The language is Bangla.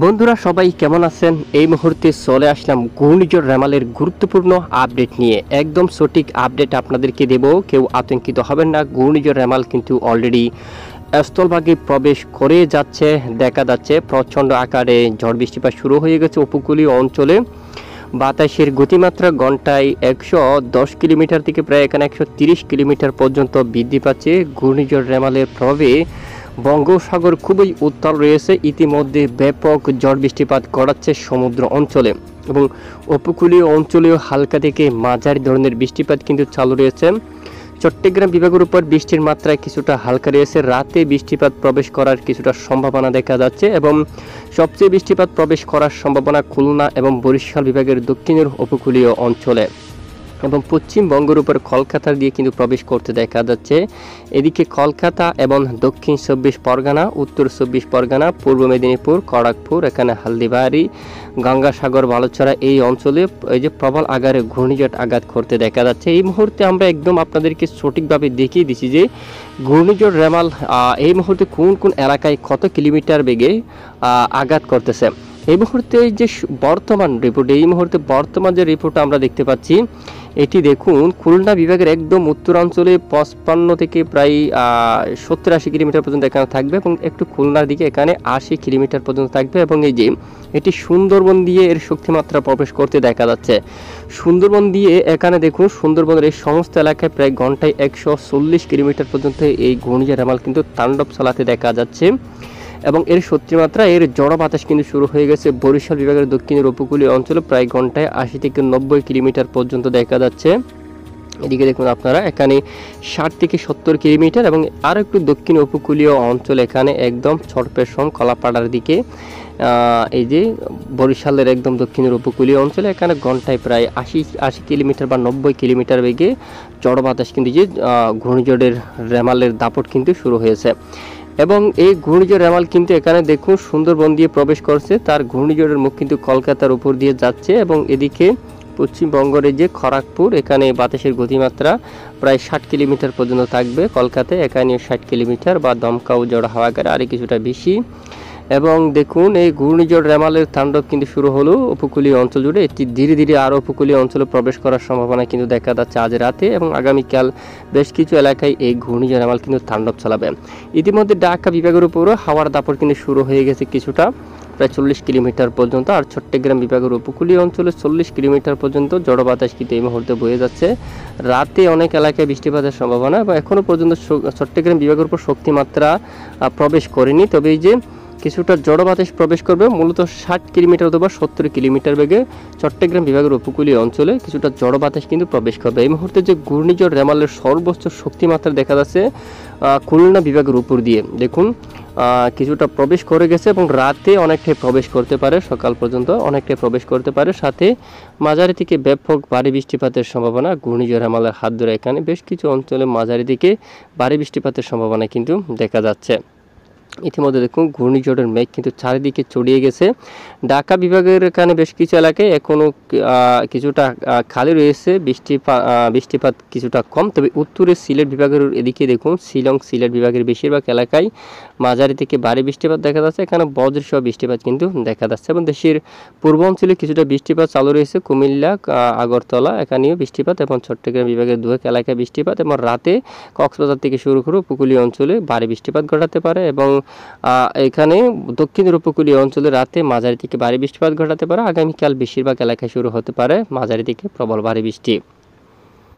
বন্ধুরা সবাই কেমন আছেন? এই মুহূর্তে চলে আসলাম ঘূর্ণিঝড় রেমালের গুরুত্বপূর্ণ আপডেট নিয়ে। একদম সঠিক আপডেট আপনাদেরকে দেব, কেউ আতঙ্কিত হবেন না। ঘূর্ণিঝড় রেমাল কিন্তু অলরেডি স্থলভাগে প্রবেশ করে যাচ্ছে, দেখা যাচ্ছে প্রচণ্ড আকারে ঝড় বৃষ্টিপাত শুরু হয়ে গেছে উপকূলীয় অঞ্চলে। বাতাসের গতিমাত্রা ঘন্টায় 110 কিলোমিটার থেকে প্রায় এখানে 130 কিলোমিটার পর্যন্ত বৃদ্ধি পাচ্ছে। ঘূর্ণিঝড় রেমালের প্রভাবে বঙ্গোপসাগর খুবই উত্তাল রয়েছে, ইতিমধ্যে ব্যাপক ঝড় বৃষ্টিপাত করাচ্ছে সমুদ্র অঞ্চলে এবং উপকূলীয় অঞ্চলেও হালকা থেকে মাঝারি ধরনের বৃষ্টিপাত কিন্তু চালু রয়েছে। চট্টগ্রাম বিভাগের উপর বৃষ্টির মাত্রা কিছুটা হালকা রয়েছে, রাতে বৃষ্টিপাত প্রবেশ করার কিছুটা সম্ভাবনা দেখা যাচ্ছে এবং সবচেয়ে বৃষ্টিপাত প্রবেশ করার সম্ভাবনা খুলনা এবং বরিশাল বিভাগের দক্ষিণের উপকূলীয় অঞ্চলে এবং পশ্চিমবঙ্গের উপর কলকাতা দিয়ে কিন্তু প্রবেশ করতে দেখা যাচ্ছে। এদিকে কলকাতা এবং দক্ষিণ 24 পরগনা, উত্তর 24 পরগনা, পূর্ব মেদিনীপুর, খড়গপুর, এখানে হালদিবাড়ি, গঙ্গাসাগর, বালুচরা এই অঞ্চলে এই যে প্রবল আকারে ঘূর্ণিঝড় আঘাত করতে দেখা যাচ্ছে। এই মুহূর্তে আমরা একদম আপনাদেরকে সঠিকভাবে দেখিয়ে দিচ্ছি যে ঘূর্ণিঝড় রেমাল এই মুহূর্তে কোন কোন এলাকায় কত কিলোমিটার বেগে আঘাত করতেছে। এই মুহূর্তে যে বর্তমান রিপোর্ট, এই মুহূর্তে বর্তমান যে রিপোর্টটা আমরা দেখতে পাচ্ছি, এটি দেখুন খুলনা বিভাগের একদম উত্তরাঞ্চলে 55 থেকে প্রায় 70-80 কিলোমিটার পর্যন্ত এখানে থাকবে এবং একটু খুলনার দিকে এখানে 80 কিলোমিটার পর্যন্ত থাকবে এবং এই যে এটি সুন্দরবন দিয়ে এর শক্তিমাত্রা প্রবেশ করতে দেখা যাচ্ছে। সুন্দরবন দিয়ে এখানে দেখুন সুন্দরবনের এই সমস্ত এলাকায় প্রায় ঘন্টায় 140 কিলোমিটার পর্যন্ত এই ঘূর্ণিঝড় রেমাল কিন্তু তাণ্ডব চালাতে দেখা যাচ্ছে এবং এর শক্তিমাত্রা, এর ঝড়ো বাতাস কিন্তু শুরু হয়ে গেছে বরিশাল বিভাগের দক্ষিণের উপকূলীয় অঞ্চলে প্রায় ঘন্টায় 80 থেকে 90 কিলোমিটার পর্যন্ত দেখা যাচ্ছে। এদিকে দেখুন আপনারা এখানে 60 থেকে 70 কিলোমিটার এবং আর একটু দক্ষিণ উপকূলীয় অঞ্চল এখানে একদম চরপেশম কলাপাড়ার দিকে, এই যে বরিশালের একদম দক্ষিণের উপকূলীয় অঞ্চলে এখানে ঘন্টায় প্রায় 80 কিলোমিটার বা 90 কিলোমিটার বেগে ঝড়ো বাতাস কিন্তু যে ঘূর্ণিঝড়ের রেমালের দাপট কিন্তু শুরু হয়েছে এবং এই ঘূর্ণিঝড় রেমাল কিন্তু এখানে দেখুন সুন্দরবন দিয়ে প্রবেশ করছে, তার ঘূর্ণিঝড়ের মুখ কিন্তু কলকাতার উপর দিয়ে যাচ্ছে এবং এদিকে পশ্চিমবঙ্গের যে খড়গপুর, এখানে বাতাসের গতিমাত্রা প্রায় 60 কিলোমিটার পর্যন্ত থাকবে। কলকাতায় এখানে 60 কিলোমিটার বা দমকাও ঝড় হাওয়া করে আরও কিছুটা বেশি এবং দেখুন এই ঘূর্ণিঝড় রেমালের তাণ্ডব কিন্তু শুরু হলো উপকূলীয় অঞ্চল জুড়ে। এটি ধীরে ধীরে আরও উপকূলীয় অঞ্চলে প্রবেশ করার সম্ভাবনা কিন্তু দেখা যাচ্ছে আজ রাতে এবং আগামীকাল বেশ কিছু এলাকায় এই ঘূর্ণিঝড় রেমাল কিন্তু তাণ্ডব চালাবে। ইতিমধ্যে ঢাকা বিভাগের উপরও হাওয়ার দাপট কিন্তু শুরু হয়ে গেছে কিছুটা, প্রায় 40 কিলোমিটার পর্যন্ত, আর চট্টগ্রাম বিভাগের উপকূলীয় অঞ্চলে 40 কিলোমিটার পর্যন্ত ঝড়ো বাতাস কিন্তু এই মুহূর্তে বয়ে যাচ্ছে। রাতে অনেক এলাকায় বৃষ্টিপাতের সম্ভাবনা এবং এখনও পর্যন্ত চট্টগ্রাম বিভাগের উপর শক্তিমাত্রা প্রবেশ করেনি, তবে এই যে কিছুটা ঝড়ো বাতাস প্রবেশ করবে মূলত 60 কিলোমিটার অথবা 70 কিলোমিটার বেগে চট্টগ্রাম বিভাগের উপকূলীয় অঞ্চলে কিছুটা ঝড়ো বাতাস কিন্তু প্রবেশ করবে। এই মুহূর্তে যে ঘূর্ণিঝড় রেমালের সর্বোচ্চ শক্তিমাত্রা দেখা যাচ্ছে খুলনা বিভাগের উপর দিয়ে দেখুন কিছুটা প্রবেশ করে গেছে এবং রাতে অনেকটাই প্রবেশ করতে পারে, সকাল পর্যন্ত অনেকটাই প্রবেশ করতে পারে, সাথে মাঝারি থেকে ব্যাপক ভারী বৃষ্টিপাতের সম্ভাবনা ঘূর্ণিঝড় রেমালের হাত ধরে এখানে বেশ কিছু অঞ্চলে মাঝারি থেকে ভারী বৃষ্টিপাতের সম্ভাবনা কিন্তু দেখা যাচ্ছে। ইতিমধ্যে দেখুন ঘূর্ণিঝড়ের মেঘ কিন্তু চারিদিকে ছড়িয়ে গেছে। ঢাকা বিভাগের এখানে বেশ কিছু এলাকায় এখনও কিছুটা খালি রয়েছে, বৃষ্টিপাত কিছুটা কম, তবে উত্তরে সিলেট বিভাগের এদিকে দেখুন শিলং সিলেট বিভাগের বেশিরভাগ এলাকায় মাঝারি থেকে ভারী বৃষ্টিপাত দেখা যাচ্ছে, এখানে বজ্রসহ বৃষ্টিপাত কিন্তু দেখা যাচ্ছে এবং দেশের পূর্বাঞ্চলে কিছুটা বৃষ্টিপাত চালু রয়েছে, কুমিল্লা, আগরতলা এখানেও বৃষ্টিপাত এবং চট্টগ্রাম বিভাগের দুয়েক এলাকায় বৃষ্টিপাত এবং রাতে কক্সবাজার থেকে শুরু করে উপকূলীয় অঞ্চলে ভারী বৃষ্টিপাত ঘটাতে পারে এবং এখানে দক্ষিণের উপকূলীয় অঞ্চলে রাতে মাঝারি থেকে ভারী বৃষ্টিপাত ঘটাতে পারে। আগামীকাল বেশিরভাগ এলাকায় শুরু হতে পারে মাঝারি থেকে প্রবল ভারী বৃষ্টি।